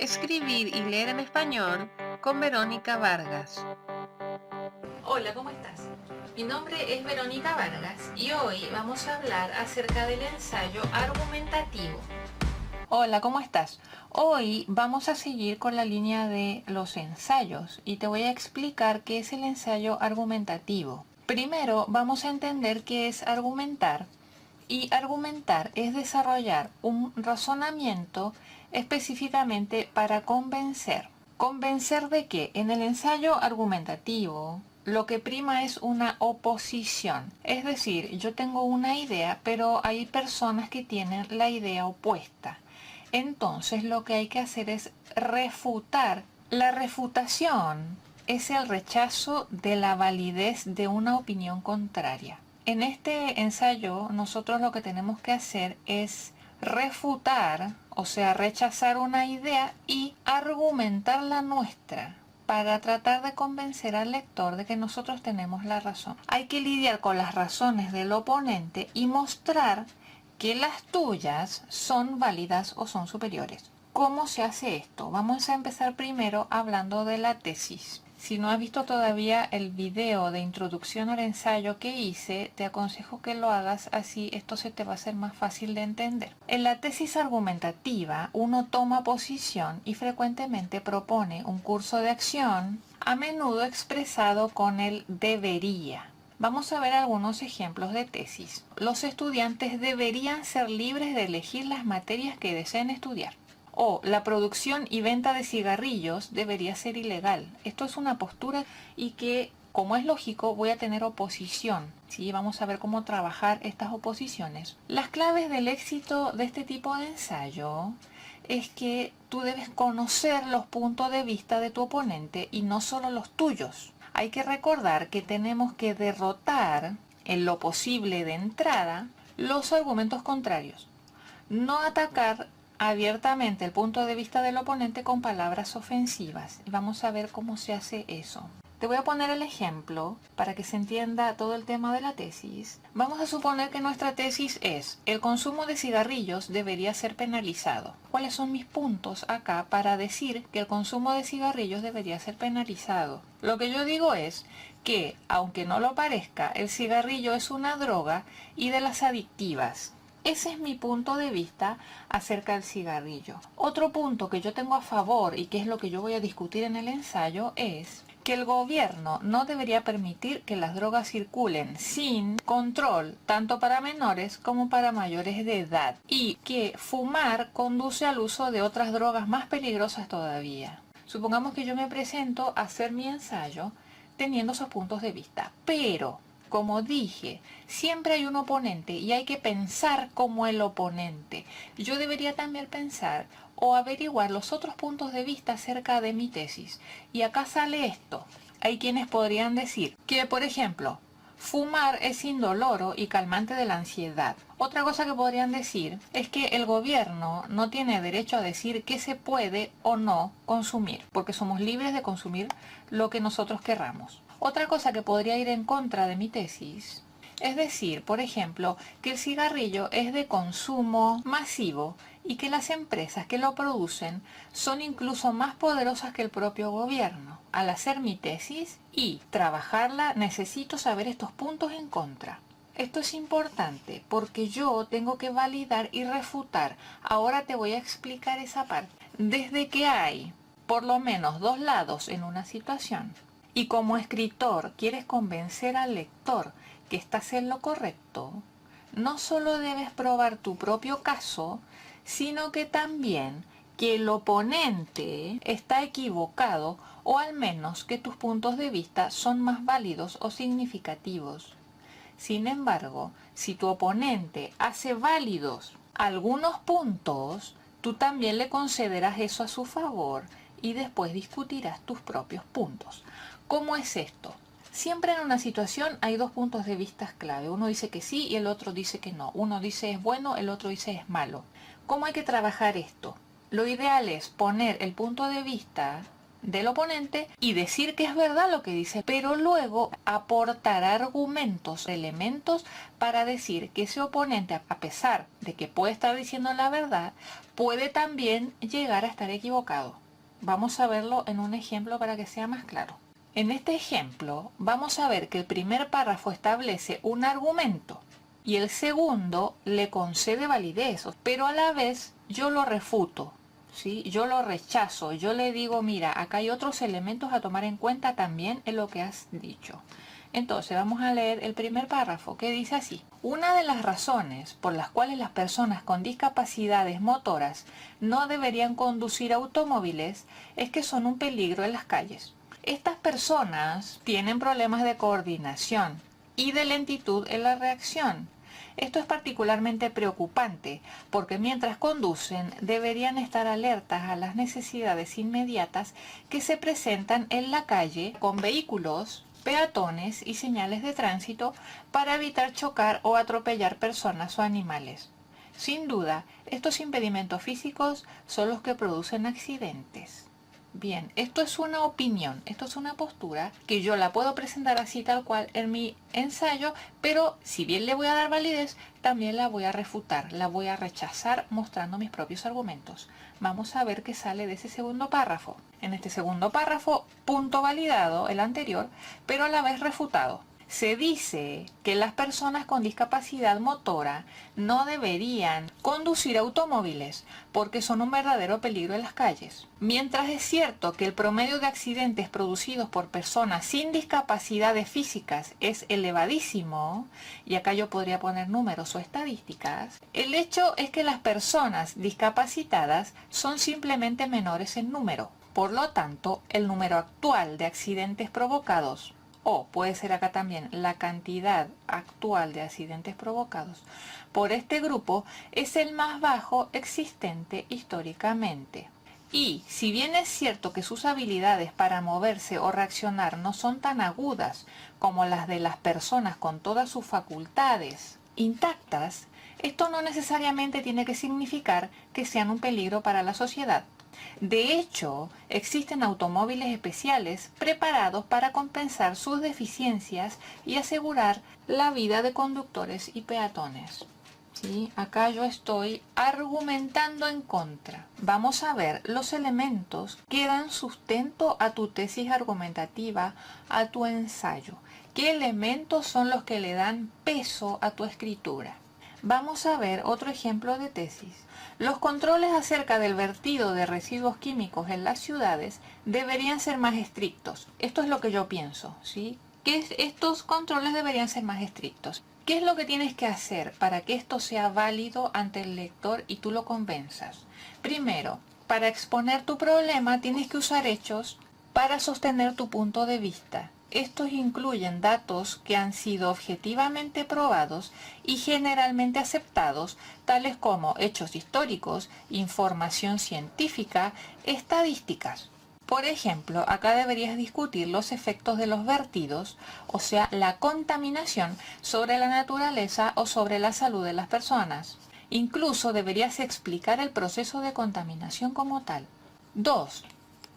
Escribir y leer en español con Verónica Vargas. Hola, ¿cómo estás? Mi nombre es Verónica Vargas y hoy vamos a hablar acerca del ensayo argumentativo. Hola, ¿cómo estás? Hoy vamos a seguir con la línea de los ensayos y te voy a explicar qué es el ensayo argumentativo. Primero vamos a entender qué es argumentar. Y argumentar es desarrollar un razonamiento específicamente para convencer. ¿Convencer de qué? En el ensayo argumentativo, lo que prima es una oposición. Es decir, yo tengo una idea, pero hay personas que tienen la idea opuesta. Entonces, lo que hay que hacer es refutar. La refutación es el rechazo de la validez de una opinión contraria. En este ensayo nosotros lo que tenemos que hacer es refutar, o sea, rechazar una idea y argumentar la nuestra para tratar de convencer al lector de que nosotros tenemos la razón. Hay que lidiar con las razones del oponente y mostrar que las tuyas son válidas o son superiores. ¿Cómo se hace esto? Vamos a empezar primero hablando de la tesis. Si no has visto todavía el video de introducción al ensayo que hice, te aconsejo que lo hagas, así esto se te va a hacer más fácil de entender. En la tesis argumentativa, uno toma posición y frecuentemente propone un curso de acción, a menudo expresado con el debería. Vamos a ver algunos ejemplos de tesis. Los estudiantes deberían ser libres de elegir las materias que deseen estudiar. O la producción y venta de cigarrillos debería ser ilegal. Esto es una postura y que, como es lógico, voy a tener oposición. ¿Sí? Vamos a ver cómo trabajar estas oposiciones. Las claves del éxito de este tipo de ensayo es que tú debes conocer los puntos de vista de tu oponente y no solo los tuyos. Hay que recordar que tenemos que derrotar en lo posible de entrada los argumentos contrarios. No atacar abiertamente el punto de vista del oponente con palabras ofensivas. Y vamos a ver cómo se hace eso. Te voy a poner el ejemplo para que se entienda todo el tema de la tesis. Vamos a suponer que nuestra tesis es: el consumo de cigarrillos debería ser penalizado. ¿Cuáles son mis puntos acá para decir que el consumo de cigarrillos debería ser penalizado? Lo que yo digo es que, aunque no lo parezca, el cigarrillo es una droga y de las adictivas. Ese es mi punto de vista acerca del cigarrillo. Otro punto que yo tengo a favor y que es lo que yo voy a discutir en el ensayo es que el gobierno no debería permitir que las drogas circulen sin control, tanto para menores como para mayores de edad, y que fumar conduce al uso de otras drogas más peligrosas todavía. Supongamos que yo me presento a hacer mi ensayo teniendo esos puntos de vista, pero como dije, siempre hay un oponente y hay que pensar como el oponente. Yo debería también pensar o averiguar los otros puntos de vista acerca de mi tesis. Y acá sale esto. Hay quienes podrían decir que, por ejemplo, fumar es indoloro y calmante de la ansiedad. Otra cosa que podrían decir es que el gobierno no tiene derecho a decir qué se puede o no consumir, porque somos libres de consumir lo que nosotros querramos. Otra cosa que podría ir en contra de mi tesis es decir, por ejemplo, que el cigarrillo es de consumo masivo y que las empresas que lo producen son incluso más poderosas que el propio gobierno. Al hacer mi tesis y trabajarla, necesito saber estos puntos en contra. Esto es importante porque yo tengo que validar y refutar. Ahora te voy a explicar esa parte. Desde que hay por lo menos dos lados en una situación, y como escritor quieres convencer al lector que estás en lo correcto, no solo debes probar tu propio caso, sino que también que el oponente está equivocado o al menos que tus puntos de vista son más válidos o significativos. Sin embargo, si tu oponente hace válidos algunos puntos, tú también le concederás eso a su favor y después discutirás tus propios puntos. ¿Cómo es esto? Siempre en una situación hay dos puntos de vista clave. Uno dice que sí y el otro dice que no. Uno dice es bueno, el otro dice es malo. ¿Cómo hay que trabajar esto? Lo ideal es poner el punto de vista del oponente y decir que es verdad lo que dice, pero luego aportar argumentos, elementos para decir que ese oponente, a pesar de que puede estar diciendo la verdad, puede también llegar a estar equivocado. Vamos a verlo en un ejemplo para que sea más claro. En este ejemplo vamos a ver que el primer párrafo establece un argumento y el segundo le concede validez, pero a la vez yo lo refuto, ¿sí? Yo lo rechazo, yo le digo, mira, acá hay otros elementos a tomar en cuenta también en lo que has dicho. Entonces vamos a leer el primer párrafo que dice así: una de las razones por las cuales las personas con discapacidades motoras no deberían conducir automóviles es que son un peligro en las calles. Estas personas tienen problemas de coordinación y de lentitud en la reacción. Esto es particularmente preocupante porque mientras conducen deberían estar alertas a las necesidades inmediatas que se presentan en la calle con vehículos, peatones y señales de tránsito para evitar chocar o atropellar personas o animales. Sin duda, estos impedimentos físicos son los que producen accidentes. Bien, esto es una opinión, esto es una postura que yo la puedo presentar así tal cual en mi ensayo, pero si bien le voy a dar validez, también la voy a refutar, la voy a rechazar mostrando mis propios argumentos. Vamos a ver qué sale de ese segundo párrafo. En este segundo párrafo, punto validado, el anterior, pero a la vez refutado. Se dice que las personas con discapacidad motora no deberían conducir automóviles porque son un verdadero peligro en las calles. Mientras es cierto que el promedio de accidentes producidos por personas sin discapacidades físicas es elevadísimo, y acá yo podría poner números o estadísticas, el hecho es que las personas discapacitadas son simplemente menores en número. Por lo tanto, el número actual de accidentes provocados, o puede ser acá también la cantidad actual de accidentes provocados por este grupo, es el más bajo existente históricamente. Y si bien es cierto que sus habilidades para moverse o reaccionar no son tan agudas como las de las personas con todas sus facultades intactas, esto no necesariamente tiene que significar que sean un peligro para la sociedad. De hecho, existen automóviles especiales preparados para compensar sus deficiencias y asegurar la vida de conductores y peatones. ¿Sí? Acá yo estoy argumentando en contra. Vamos a ver los elementos que dan sustento a tu tesis argumentativa, a tu ensayo. ¿Qué elementos son los que le dan peso a tu escritura? Vamos a ver otro ejemplo de tesis. Los controles acerca del vertido de residuos químicos en las ciudades deberían ser más estrictos. Esto es lo que yo pienso, ¿sí? Que estos controles deberían ser más estrictos. ¿Qué es lo que tienes que hacer para que esto sea válido ante el lector y tú lo convenzas? Primero, para exponer tu problema tienes que usar hechos para sostener tu punto de vista. Estos incluyen datos que han sido objetivamente probados y generalmente aceptados, tales como hechos históricos, información científica, estadísticas. Por ejemplo, acá deberías discutir los efectos de los vertidos, o sea, la contaminación sobre la naturaleza o sobre la salud de las personas. Incluso deberías explicar el proceso de contaminación como tal. 2.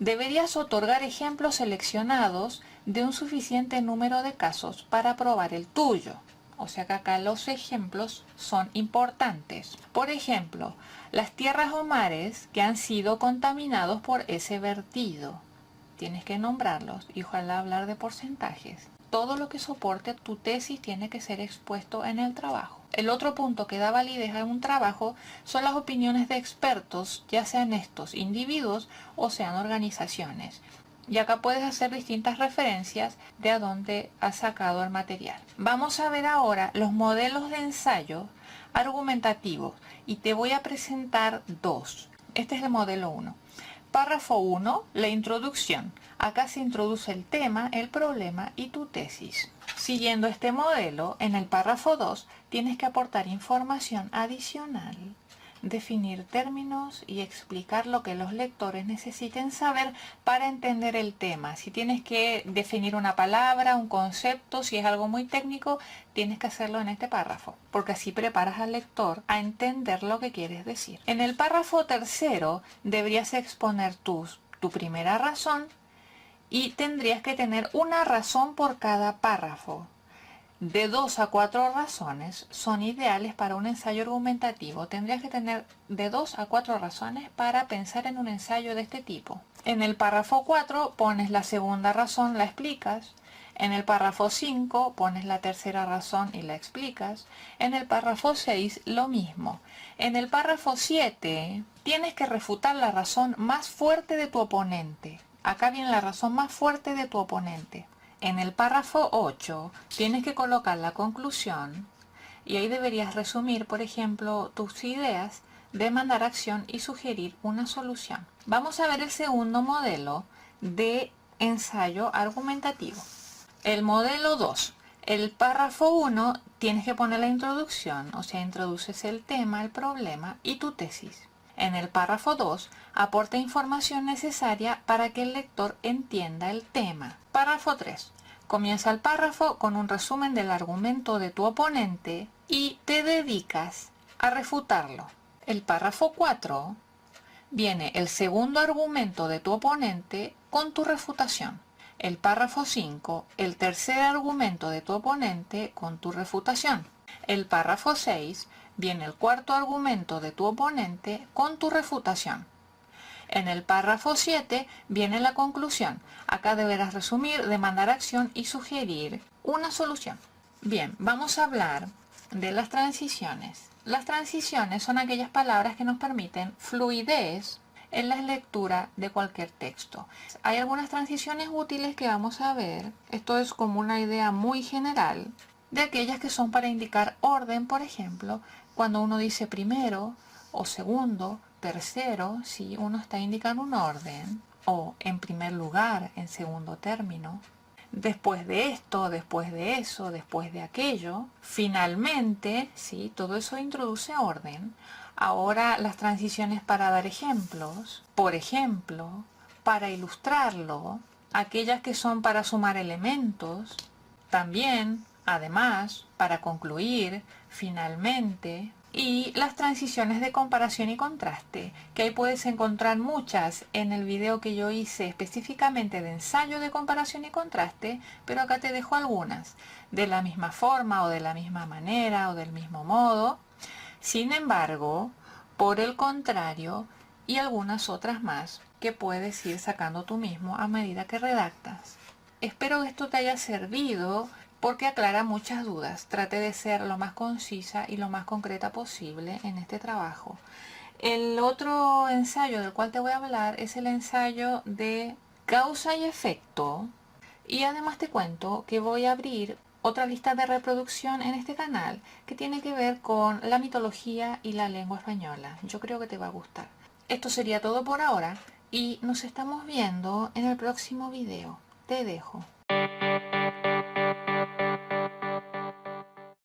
Deberías otorgar ejemplos seleccionados de un suficiente número de casos para probar el tuyo. O sea que acá los ejemplos son importantes. Por ejemplo, las tierras o mares que han sido contaminados por ese vertido. Tienes que nombrarlos y ojalá hablar de porcentajes. Todo lo que soporte tu tesis tiene que ser expuesto en el trabajo. El otro punto que da validez a un trabajo son las opiniones de expertos, ya sean estos individuos o sean organizaciones. Y acá puedes hacer distintas referencias de a dónde has sacado el material. Vamos a ver ahora los modelos de ensayo argumentativos y te voy a presentar dos. Este es el modelo 1. Párrafo 1, la introducción. Acá se introduce el tema, el problema y tu tesis. Siguiendo este modelo, en el párrafo 2 tienes que aportar información adicional, definir términos y explicar lo que los lectores necesiten saber para entender el tema. Si tienes que definir una palabra, un concepto, si es algo muy técnico, tienes que hacerlo en este párrafo, porque así preparas al lector a entender lo que quieres decir. En el párrafo tercero deberías exponer tus tu primera razón y tendrías que tener una razón por cada párrafo. De 2 a 4 razones son ideales para un ensayo argumentativo. Tendrías que tener de 2 a 4 razones para pensar en un ensayo de este tipo. En el párrafo 4 pones la segunda razón, la explicas. En el párrafo 5 pones la tercera razón y la explicas. En el párrafo 6 lo mismo. En el párrafo 7 tienes que refutar la razón más fuerte de tu oponente. Acá viene la razón más fuerte de tu oponente. En el párrafo 8 tienes que colocar la conclusión y ahí deberías resumir, por ejemplo, tus ideas, demandar acción y sugerir una solución. Vamos a ver el segundo modelo de ensayo argumentativo. El modelo 2. El párrafo 1 tienes que poner la introducción, o sea, introduces el tema, el problema y tu tesis. En el párrafo 2, aporta información necesaria para que el lector entienda el tema. Párrafo 3. Comienza el párrafo con un resumen del argumento de tu oponente y te dedicas a refutarlo. El párrafo 4 viene el segundo argumento de tu oponente con tu refutación. El párrafo 5, el tercer argumento de tu oponente con tu refutación. El párrafo 6 viene el cuarto argumento de tu oponente con tu refutación. En el párrafo 7 viene la conclusión. Acá deberás resumir, demandar acción y sugerir una solución. Bien, vamos a hablar de las transiciones. Las transiciones son aquellas palabras que nos permiten fluidez en la lectura de cualquier texto. Hay algunas transiciones útiles que vamos a ver. Esto es como una idea muy general de aquellas que son para indicar orden, por ejemplo, cuando uno dice primero o segundo, tercero, si uno está indicando un orden, o en primer lugar, en segundo término, después de esto, después de eso, después de aquello, finalmente, sí, todo eso introduce orden. Ahora las transiciones para dar ejemplos, por ejemplo, para ilustrarlo, aquellas que son para sumar elementos, también, además, para concluir, finalmente, y las transiciones de comparación y contraste, que ahí puedes encontrar muchas en el video que yo hice específicamente de ensayo de comparación y contraste, pero acá te dejo algunas, de la misma forma o de la misma manera o del mismo modo. Sin embargo, por el contrario, y algunas otras más que puedes ir sacando tú mismo a medida que redactas. Espero que esto te haya servido porque aclara muchas dudas. Trate de ser lo más concisa y lo más concreta posible en este trabajo. El otro ensayo del cual te voy a hablar es el ensayo de causa y efecto. Y además te cuento que voy a abrir otra lista de reproducción en este canal que tiene que ver con la mitología y la lengua española. Yo creo que te va a gustar. Esto sería todo por ahora y nos estamos viendo en el próximo video. Te dejo.